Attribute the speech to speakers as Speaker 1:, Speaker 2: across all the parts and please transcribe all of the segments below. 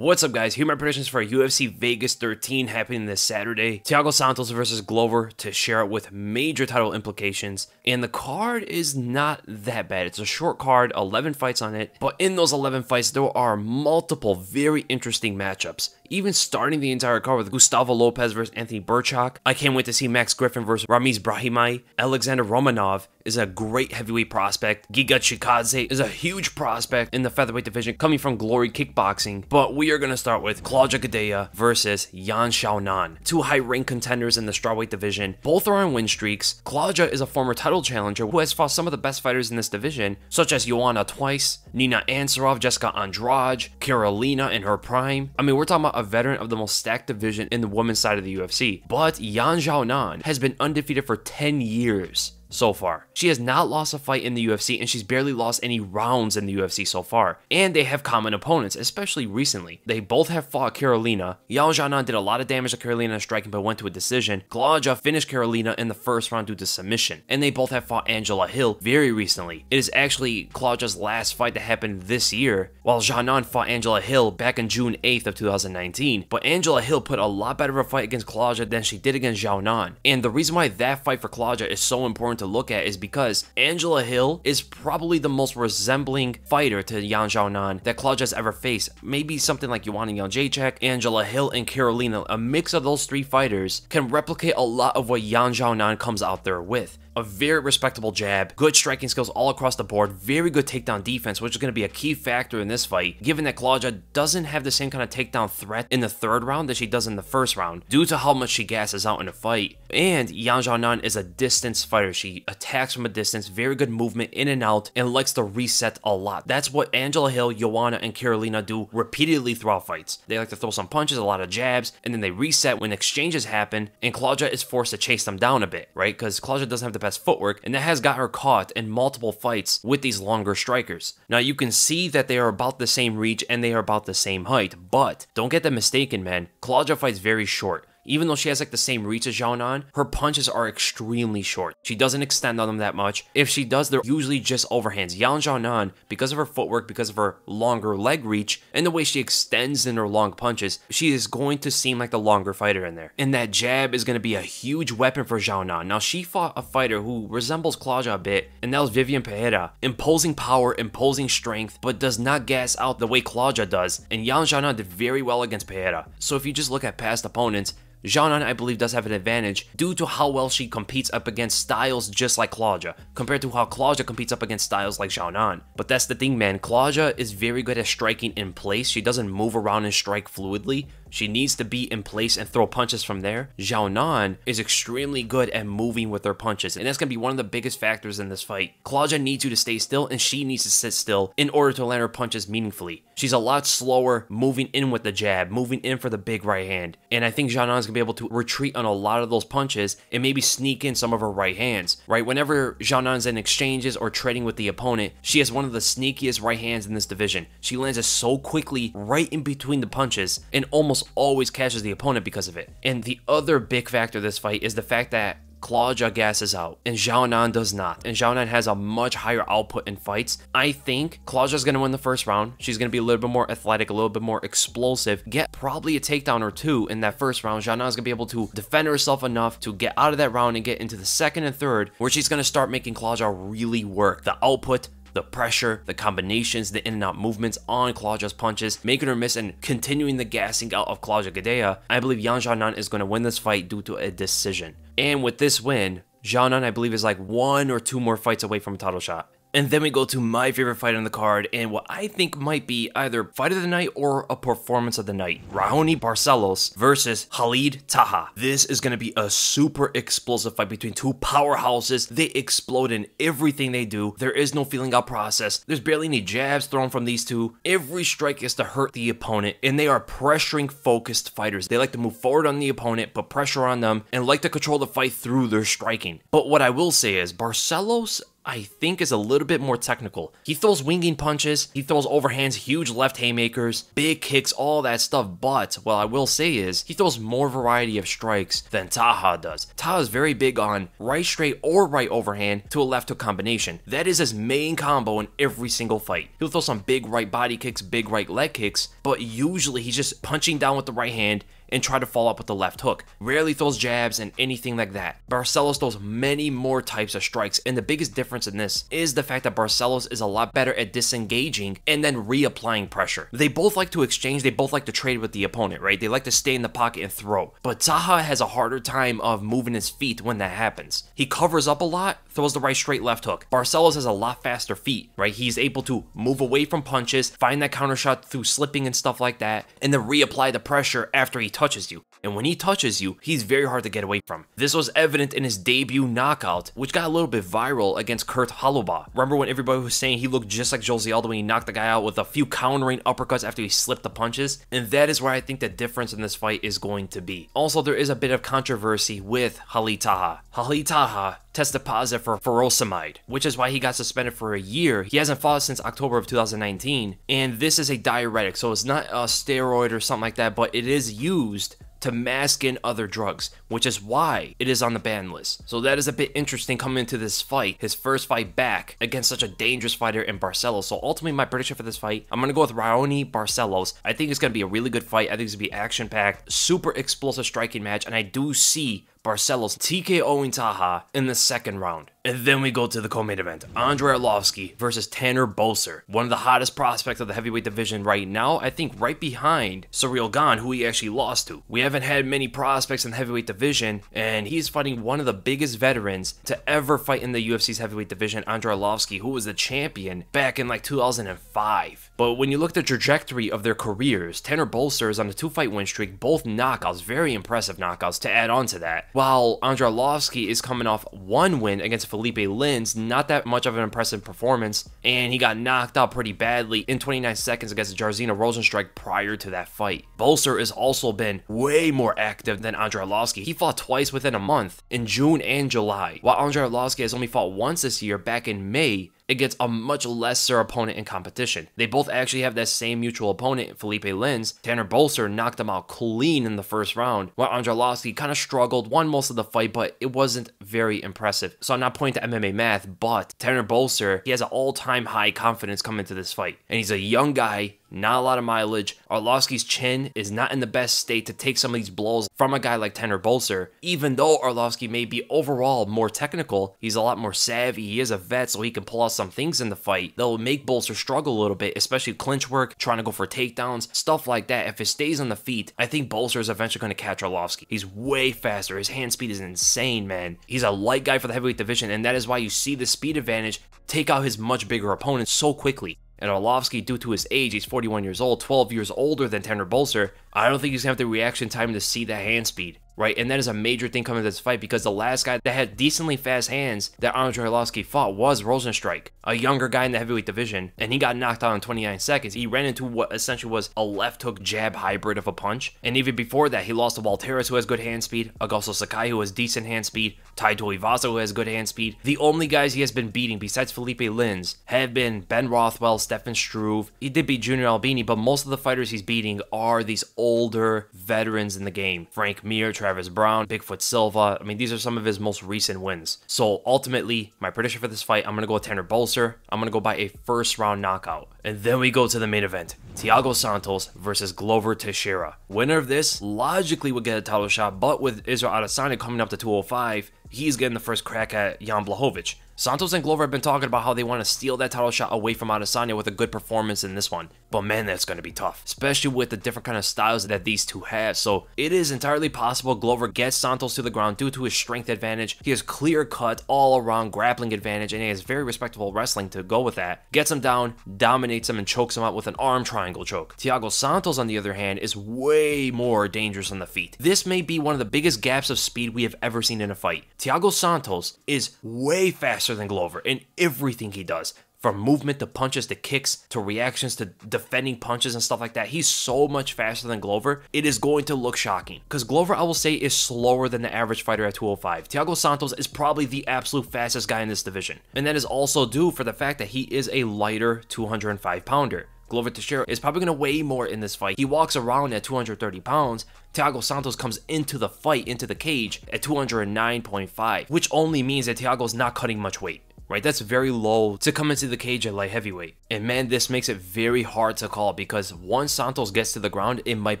Speaker 1: What's up, guys? Here are my predictions for UFC Vegas 13 happening this Saturday. Thiago Santos versus Glover Teixeira with major title implications. And the card is not that bad. It's a short card, 11 fights on it. But in those 11 fights, there are multiple very interesting matchups. Even starting the entire card with Gustavo Lopez versus Anthony Burchak. I can't wait to see Max Griffin versus Ramiz Brahimaj. Alexander Romanov is a great heavyweight prospect. Giga Chikadze is a huge prospect in the featherweight division coming from Glory Kickboxing. But we are going to start with Claudia Gadelha versus Xiaonan. Two high-ranked contenders in the strawweight division. Both are on win streaks. Claudia is a former title challenger who has fought some of the best fighters in this division, such as Joanna twice, Nina Ansaroff, Jessica Andrade, Carolina in her prime. I mean, we're talking about a veteran of the most stacked division in the women's side of the UFC. But Xiaonan has been undefeated for 10 years. So far. She has not lost a fight in the UFC, and she's barely lost any rounds in the UFC so far. And they have common opponents, especially recently. They both have fought Carolina. Xiaonan did a lot of damage to Carolina in striking, but went to a decision. Claudia finished Carolina in the first round due to submission. And they both have fought Angela Hill very recently. It is actually Claudia's last fight that happened this year, while Xiaonan fought Angela Hill back on June 8th of 2019. But Angela Hill put a lot better of a fight against Claudia than she did against Xiaonan. And the reason why that fight for Claudia is so important to look at is because Angela Hill is probably the most resembling fighter to Xiaonan that Claudia has ever faced. Maybe something like Joanna Jędrzejczyk, Angela Hill, and Carolina. A mix of those three fighters can replicate a lot of what Xiaonan comes out there with. A very respectable jab, good striking skills all across the board, very good takedown defense, which is going to be a key factor in this fight, given that Claudia doesn't have the same kind of takedown threat in the third round that she does in the first round, due to how much she gasses out in a fight. And Xiaonan is a distance fighter. She attacks from a distance, very good movement in and out, and likes to reset a lot. That's what Angela Hill, Joanna, and Carolina do repeatedly throughout fights. They like to throw some punches, a lot of jabs, and then they reset when exchanges happen, and Claudia is forced to chase them down a bit, right? Because Claudia doesn't have the best footwork, and that has got her caught in multiple fights with these longer strikers. Now, you can see that they are about the same reach and they are about the same height, but don't get that mistaken, man. Claudia fights very short. Even though she has like the same reach as Xiaonan, her punches are extremely short. She doesn't extend on them that much. If she does, they're usually just overhands. Xiaonan, because of her footwork, because of her longer leg reach, and the way she extends in her long punches, she is going to seem like the longer fighter in there. And that jab is going to be a huge weapon for Xiaonan. Now, she fought a fighter who resembles Claudia a bit, and that was Vivian Pereira. Imposing power, imposing strength, but does not gas out the way Claudia does. And Xiaonan did very well against Pereira. So if you just look at past opponents, Xiaonan, I believe, does have an advantage due to how well she competes up against styles just like Claudia, compared to how Claudia competes up against styles like Xiaonan. But that's the thing, man. Claudia is very good at striking in place. She doesn't move around and strike fluidly. She needs to be in place and throw punches from there. Xiaonan is extremely good at moving with her punches, and that's going to be one of the biggest factors in this fight. Claudia needs you to stay still, and she needs to sit still in order to land her punches meaningfully. She's a lot slower moving in with the jab, moving in for the big right hand, and I think Xiaonan is going to be able to retreat on a lot of those punches and maybe sneak in some of her right hands, right? Whenever Xiaonan's in exchanges or trading with the opponent, she has one of the sneakiest right hands in this division. She lands it so quickly right in between the punches and almost always catches the opponent because of it. And the other big factor of this fight is the fact that Claudia gasses out and Xiaonan does not, and Xiaonan has a much higher output in fights. I think Claudia's going to win the first round. She's going to be a little bit more athletic, a little bit more explosive, get probably a takedown or two in that first round. Xiaonan's going to be able to defend herself enough to get out of that round and get into the second and third, where she's going to start making Claudia really work the output, the pressure, the combinations, the in and out movements on Claudia's punches, making her miss and continuing the gassing out of Claudia Gadelha. I believe Xiaonan is going to win this fight due to a decision. And with this win, Xiaonan, I believe, is like 1 or 2 more fights away from a title shot. And then we go to my favorite fight on the card, and what I think might be either fight of the night or a performance of the night. Rahuni Barcelos versus Taha. This is going to be a super explosive fight between two powerhouses. They explode in everything they do. There is no feeling out process. There's barely any jabs thrown from these two. Every strike is to hurt the opponent, and they are pressuring focused fighters. They like to move forward on the opponent, put pressure on them, and like to control the fight through their striking. But what I will say is Barcelos I think is a little bit more technical. He throws winging punches, he throws overhands, huge left haymakers, big kicks, all that stuff, but what I will say is he throws more variety of strikes than Taha does. Taha is very big on right straight or right overhand to a left hook combination. That is his main combo in every single fight. He'll throw some big right body kicks, big right leg kicks, but usually he's just punching down with the right hand and try to follow up with the left hook. Rarely throws jabs and anything like that. Barcelos throws many more types of strikes, and the biggest difference in this is the fact that Barcelos is a lot better at disengaging and then reapplying pressure. They both like to exchange, they both like to trade with the opponent, right? They like to stay in the pocket and throw. But Taha has a harder time of moving his feet when that happens. He covers up a lot, throws the right straight left hook. Barcelos has a lot faster feet, right? He's able to move away from punches, find that counter shot through slipping and stuff like that, and then reapply the pressure after he touches you. And when he touches you, he's very hard to get away from. This was evident in his debut knockout, which got a little bit viral against Kurt Holobaugh. Remember when everybody was saying he looked just like Jose Aldo when he knocked the guy out with a few countering uppercuts after he slipped the punches? And that is where I think the difference in this fight is going to be. Also, there is a bit of controversy with Haleem Taha. Haleem Taha tested positive for furosemide, which is why he got suspended for a year. He hasn't fought since October of 2019, and this is a diuretic, so it's not a steroid or something like that, but it is used to mask in other drugs, which is why it is on the ban list. So that is a bit interesting coming into this fight, his first fight back against such a dangerous fighter in Barcelos. So ultimately my prediction for this fight, I'm gonna go with Rahuni Barcelos. I think it's gonna be a really good fight. I think it's gonna be action-packed, super explosive striking match, and I do see Barcelos TKOing Taha in the second round. And then we go to the co-main event. Andrei Arlovski versus Tanner Boser. One of the hottest prospects of the heavyweight division right now. I think right behind Ciryl Gane, who he actually lost to. We haven't had many prospects in the heavyweight division, and he's fighting one of the biggest veterans to ever fight in the UFC's heavyweight division, Andrei Arlovski, who was the champion back in like 2005. But when you look at the trajectory of their careers, Tanner Boser is on a 2-fight win streak, both knockouts, very impressive knockouts to add on to that. While Andrei Arlovski is coming off one win against Felipe Lins, not that much of an impressive performance, and he got knocked out pretty badly in 29 seconds against Jairzinho Rozenstruik prior to that fight. Boser has also been way more active than Andrei Arlovski. He fought twice within a month, in June and July, while Andrei Arlovski has only fought once this year, back in May, against a much lesser opponent in competition. They both actually have that same mutual opponent, Felipe Lins. Tanner Boser knocked him out clean in the first round, while Andrei Arlovski kind of struggled, won most of the fight, but it wasn't very impressive. So I'm not pointing to MMA math, but Tanner Boser, he has an all-time high confidence coming into this fight. And he's a young guy, not a lot of mileage. Arlovski's chin is not in the best state to take some of these blows from a guy like Tanner Boser. Even though Arlovski may be overall more technical, he's a lot more savvy. He is a vet, so he can pull out some things in the fight that will make Boser struggle a little bit, especially clinch work, trying to go for takedowns, stuff like that. If it stays on the feet, I think Boser is eventually going to catch Arlovski. He's way faster. His hand speed is insane, man. He's a light guy for the heavyweight division, and that is why you see the speed advantage take out his much bigger opponent so quickly. And Arlovski, due to his age, he's 41 years old, 12 years older than Tanner Boser. I don't think he's going to have the reaction time to see that hand speed, right? And that is a major thing coming to this fight, because the last guy that had decently fast hands that Andrei Arlovski fought was Rozenstruik, a younger guy in the heavyweight division, and he got knocked out in 29 seconds. He ran into what essentially was a left hook jab hybrid of a punch. And even before that, he lost to Walteris, who has good hand speed, Augusto Sakai, who has decent hand speed, Tai Tuivasa, who has good hand speed. The only guys he has been beating, besides Felipe Lins, have been Ben Rothwell, Stefan Struve. He did beat Junior Albini, but most of the fighters he's beating are these older veterans in the game. Frank Mir, Travis Brown, Bigfoot Silva. I mean, these are some of his most recent wins. So ultimately, my prediction for this fight, I'm going to go with Tanner Boser. I'm going to go by a first round knockout. And then we go to the main event. Thiago Santos versus Glover Teixeira. Winner of this logically would get a title shot, but with Israel Adesanya coming up to 205, he's getting the first crack at Jan Blachowicz. Santos and Glover have been talking about how they want to steal that title shot away from Adesanya with a good performance in this one. But man, that's going to be tough, especially with the different kind of styles that these two have. So it is entirely possible Glover gets Santos to the ground due to his strength advantage. He has clear-cut, all-around grappling advantage, and he has very respectable wrestling to go with that. Gets him down, dominates him, and chokes him out with an arm triangle choke. Thiago Santos, on the other hand, is way more dangerous on the feet. This may be one of the biggest gaps of speed we have ever seen in a fight. Thiago Santos is way faster than Glover in everything he does. From movement to punches to kicks to reactions to defending punches and stuff like that. He's so much faster than Glover. It is going to look shocking. Because Glover, I will say, is slower than the average fighter at 205. Thiago Santos is probably the absolute fastest guy in this division. And that is also due for the fact that he is a lighter 205 pounder. Glover Teixeira is probably going to weigh more in this fight. He walks around at 230 pounds. Thiago Santos comes into the fight, into the cage, at 209.5, which only means that Thiago's not cutting much weight. Right, that's very low to come into the cage at light heavyweight. And man, this makes it very hard to call because once Santos gets to the ground, it might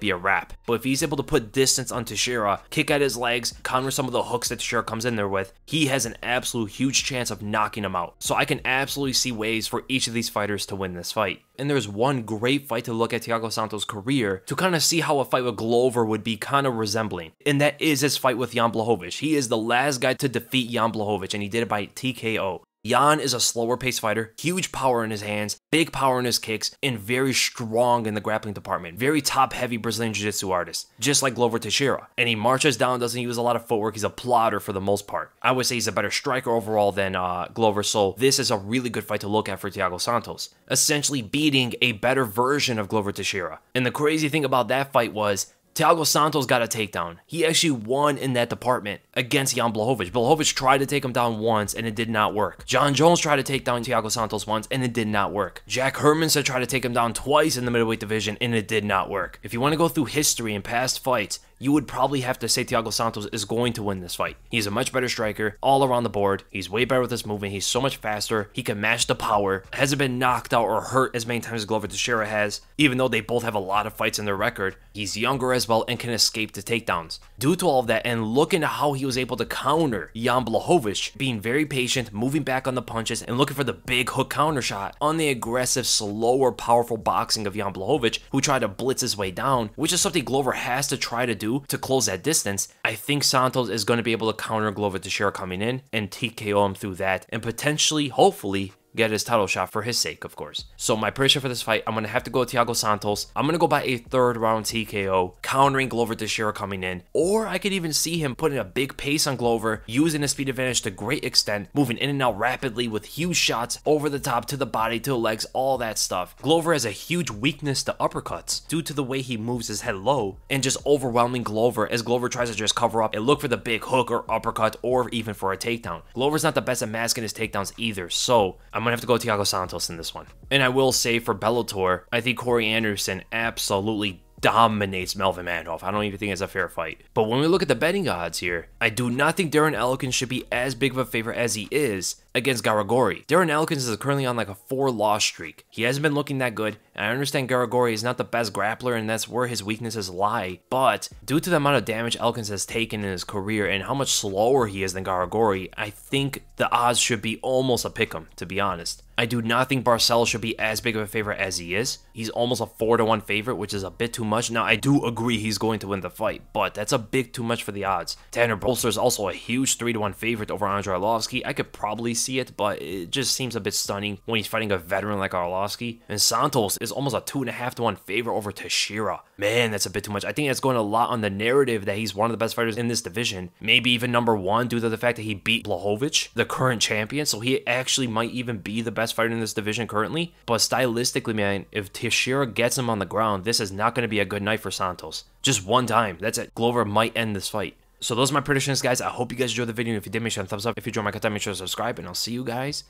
Speaker 1: be a wrap. But if he's able to put distance on Teixeira, kick at his legs, counter some of the hooks that Teixeira comes in there with, he has an absolute huge chance of knocking him out. So I can absolutely see ways for each of these fighters to win this fight. And there's one great fight to look at Thiago Santos' career to kind of see how a fight with Glover would be kind of resembling. And that is his fight with Jan Blachowicz. He is the last guy to defeat Jan Blachowicz, and he did it by TKO. Jan is a slower paced fighter, huge power in his hands, big power in his kicks, and very strong in the grappling department. Very top heavy Brazilian Jiu-Jitsu artist, just like Glover Teixeira. And he marches down, doesn't use a lot of footwork, he's a plotter for the most part. I would say he's a better striker overall than Glover, so this is a really good fight to look at for Thiago Santos. Essentially beating a better version of Glover Teixeira. And the crazy thing about that fight was, Thiago Santos got a takedown. He actually won in that department against Jan Blachowicz. Blachowicz tried to take him down once and it did not work. John Jones tried to take down Thiago Santos once and it did not work. Jack Hermanson tried to take him down twice in the middleweight division and it did not work. If you want to go through history and past fights, you would probably have to say Thiago Santos is going to win this fight. He's a much better striker all around the board. He's way better with his movement. He's so much faster. He can match the power. Hasn't been knocked out or hurt as many times as Glover Teixeira has, even though they both have a lot of fights in their record. He's younger as well and can escape the takedowns. Due to all of that, and look into how he was able to counter Jan Blachowicz, being very patient, moving back on the punches, and looking for the big hook counter shot on the aggressive, slower, powerful boxing of Jan Blachowicz, who tried to blitz his way down, which is something Glover has to try to do to close that distance. I think Santos is going to be able to counter Glover Teixeira coming in and TKO him through that, and potentially, hopefully, get his title shot for his sake, of course. So my prediction for this fight, I'm going to have to go with Thiago Santos. I'm going to go by a third round TKO, countering Glover Teixeira coming in. Or I could even see him putting a big pace on Glover, using his speed advantage to great extent, moving in and out rapidly with huge shots over the top, to the body, to the legs, all that stuff. Glover has a huge weakness to uppercuts due to the way he moves his head low and just overwhelming Glover as Glover tries to just cover up and look for the big hook or uppercut or even for a takedown. Glover's not the best at masking his takedowns either, so I'm going to have to go Thiago Santos in this one. And I will say for Bellator, I think Corey Anderson absolutely dominates Melvin Manhoef. I don't even think it's a fair fight. But when we look at the betting odds here, I do not think Darren Elkins should be as big of a favorite as he is against Garagorri. Darren Elkins is currently on like a 4-loss streak. He hasn't been looking that good, and I understand Garagorri is not the best grappler and that's where his weaknesses lie, but due to the amount of damage Elkins has taken in his career and how much slower he is than Garagorri, I think the odds should be almost a pick'em, to be honest. I do not think Barcelos should be as big of a favorite as he is. He's almost a 4-1 favorite, which is a bit too much. Now, I do agree he's going to win the fight, but that's a bit too much for the odds. Tanner Bolster is also a huge 3-1 favorite over Andrei Arlovski. I could probably see it, but it just seems a bit stunning when he's fighting a veteran like Arlovski. And Santos is almost a 2.5-1 favorite over Teixeira. Man, that's a bit too much. I think that's going a lot on the narrative that he's one of the best fighters in this division. Maybe even #1 due to the fact that he beat Blachowicz, the current champion, so he actually might even be the best fighter in this division currently. But stylistically, man, if Teixeira gets him on the ground, this is not going to be a good night for Santos. Just one time, that's it. Glover might end this fight. So those are my predictions, guys. I hope you guys enjoyed the video. If you did, make sure to thumbs up. If you enjoyed my content, make sure to subscribe, and I'll see you guys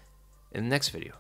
Speaker 1: in the next video.